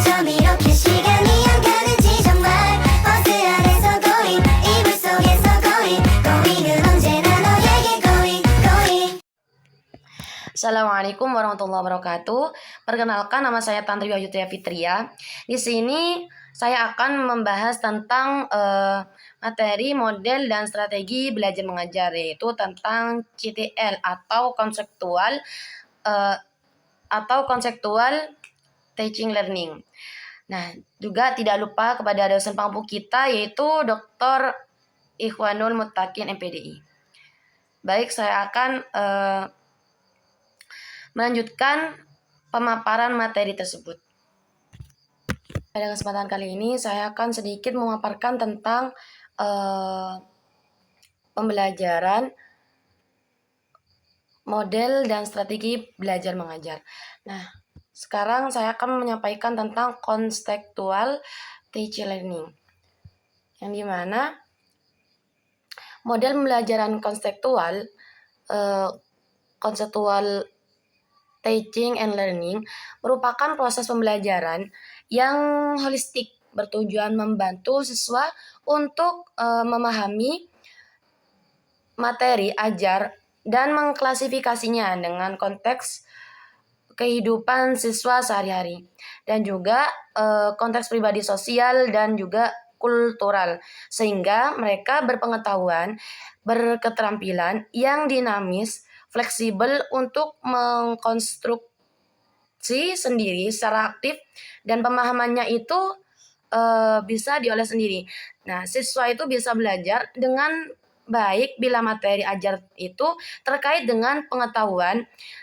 좀 이렇게 시간이 안 가는지 정말 버스 안에서 going 이불 속에서 going은 언제나 너에게 going. Assalamualaikum warahmatullahi wabarakatuh. Perkenalkan, nama saya Tantri Wahyutia Fitria. Di sini saya akan membahas tentang materi, model, dan strategi belajar mengajar, yaitu tentang CTL atau konseptual teaching learning. Nah, juga tidak lupa kepada dosen pengampu kita, yaitu Dr. Ikhwanul Muttaqin MPDI. Baik, saya akan melanjutkan pemaparan materi tersebut. Pada kesempatan kali ini saya akan sedikit memaparkan tentang pembelajaran, model, dan strategi belajar mengajar. Nah, sekarang saya akan menyampaikan tentang konseptual teaching learning, yang dimana model pembelajaran konseptual teaching and learning merupakan proses pembelajaran yang holistik bertujuan membantu siswa untuk memahami materi ajar dan mengklasifikasinya dengan konteks kehidupan siswa sehari-hari dan juga konteks pribadi sosial dan juga kultural, sehingga mereka berpengetahuan, berketerampilan yang dinamis, fleksibel untuk mengkonstruksi sendiri secara aktif, dan pemahamannya itu bisa diolah sendiri. Nah, siswa itu bisa belajar dengan baik bila materi ajar itu terkait dengan pengetahuan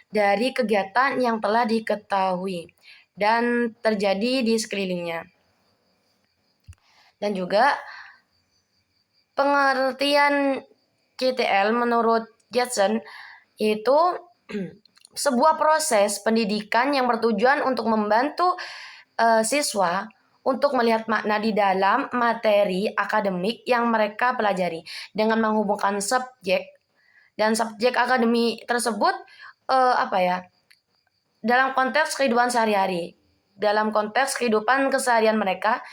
dari kegiatan yang telah diketahui dan terjadi di sekelilingnya. Dan juga pengertian CTL menurut Jackson yaitu sebuah proses pendidikan yang bertujuan untuk membantu siswa untuk melihat makna di dalam materi akademik yang mereka pelajari dengan menghubungkan subjek dan subjek akademik tersebut dalam konteks kehidupan sehari-hari, dalam konteks kehidupan keseharian mereka,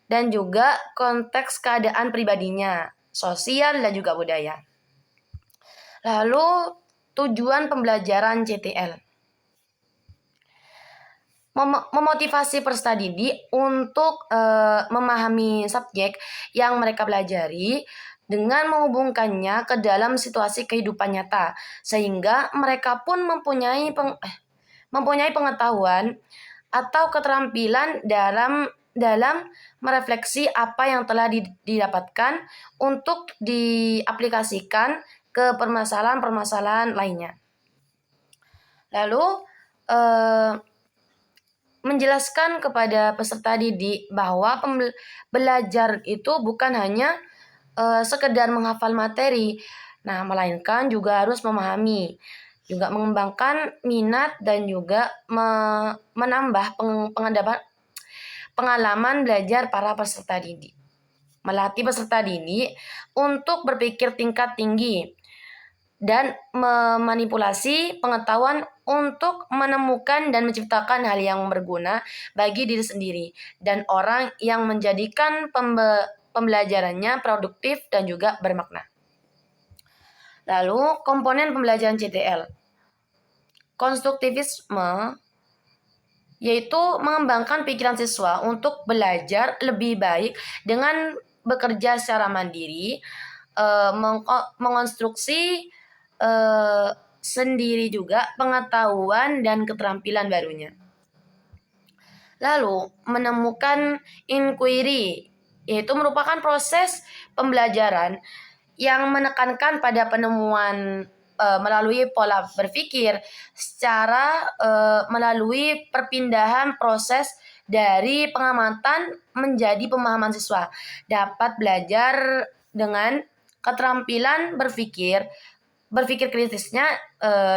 dan juga konteks keadaan pribadinya, sosial, dan juga budaya. Lalu, tujuan pembelajaran CTL. Memotivasi peserta didik untuk memahami subjek yang mereka pelajari dengan menghubungkannya ke dalam situasi kehidupan nyata, sehingga mereka pun mempunyai pengetahuan atau keterampilan dalam merefleksi apa yang telah didapatkan untuk diaplikasikan ke permasalahan-permasalahan lainnya. Lalu menjelaskan kepada peserta didik bahwa belajar itu bukan hanya sekedar menghafal materi, nah melainkan juga harus memahami, juga mengembangkan minat dan juga menambah pengalaman belajar para peserta didik. Melatih peserta didik untuk berpikir tingkat tinggi dan memanipulasi pengetahuan untuk menemukan dan menciptakan hal yang berguna bagi diri sendiri dan orang, yang menjadikan pembelajarannya produktif dan juga bermakna. Lalu, komponen pembelajaran CTL. Konstruktivisme yaitu mengembangkan pikiran siswa untuk belajar lebih baik dengan bekerja secara mandiri, mengonstruksi sendiri juga pengetahuan dan keterampilan barunya. Lalu, menemukan inquiry, yaitu merupakan proses pembelajaran yang menekankan pada penemuan melalui pola berpikir secara melalui perpindahan proses dari pengamatan menjadi pemahaman. Siswa dapat belajar dengan keterampilan berpikir kritisnya.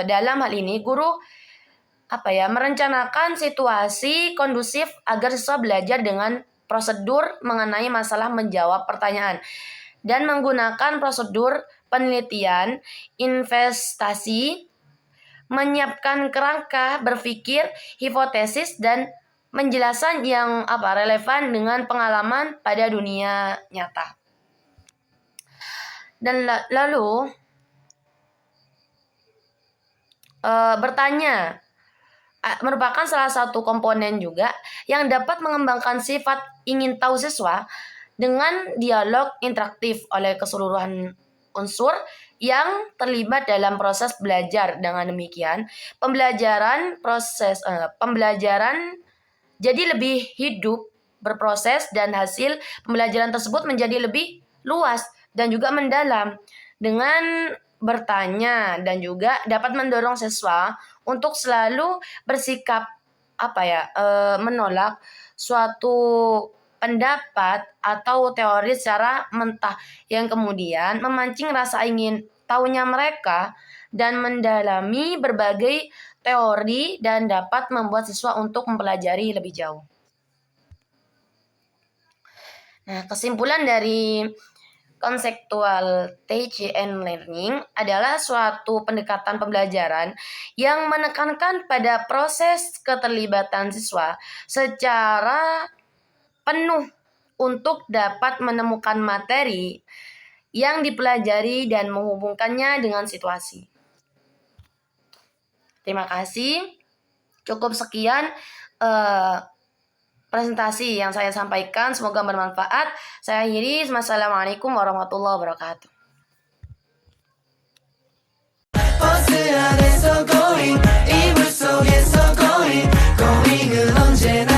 Dalam hal ini guru merencanakan situasi kondusif agar siswa belajar dengan prosedur mengenai masalah, menjawab pertanyaan, dan menggunakan prosedur penelitian, investasi, menyiapkan kerangka berpikir, hipotesis, dan penjelasan yang relevan dengan pengalaman pada dunia nyata. Dan lalu bertanya merupakan salah satu komponen juga yang dapat mengembangkan sifat ingin tahu siswa dengan dialog interaktif oleh keseluruhan unsur yang terlibat dalam proses belajar. Dengan demikian, pembelajaran jadi lebih hidup, berproses, dan hasil pembelajaran tersebut menjadi lebih luas dan juga mendalam. Dengan bertanya dan juga dapat mendorong siswa untuk selalu bersikap menolak suatu pendapat atau teori secara mentah yang kemudian memancing rasa ingin tahunya mereka dan mendalami berbagai teori dan dapat membuat siswa untuk mempelajari lebih jauh. Nah, kesimpulan dari konseptual teaching and learning adalah suatu pendekatan pembelajaran yang menekankan pada proses keterlibatan siswa secara penuh untuk dapat menemukan materi yang dipelajari dan menghubungkannya dengan situasi. Terima kasih. Cukup sekian presentasi yang saya sampaikan. Semoga bermanfaat. Saya akhiri. Wassalamualaikum warahmatullahi wabarakatuh. 버스 안에서 going 이불 속에서 going going은 언제나